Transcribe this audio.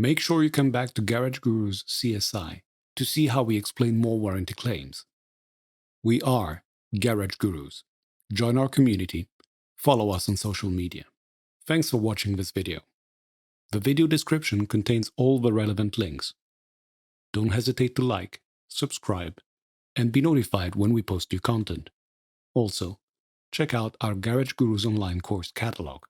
Make sure you come back to Garage Gurus CSI to see how we explain more warranty claims. We are Garage Gurus. Join our community. Follow us on social media. Thanks for watching this video. The video description contains all the relevant links. Don't hesitate to like, subscribe, and be notified when we post new content. Also, check out our Garage Gurus online course catalog.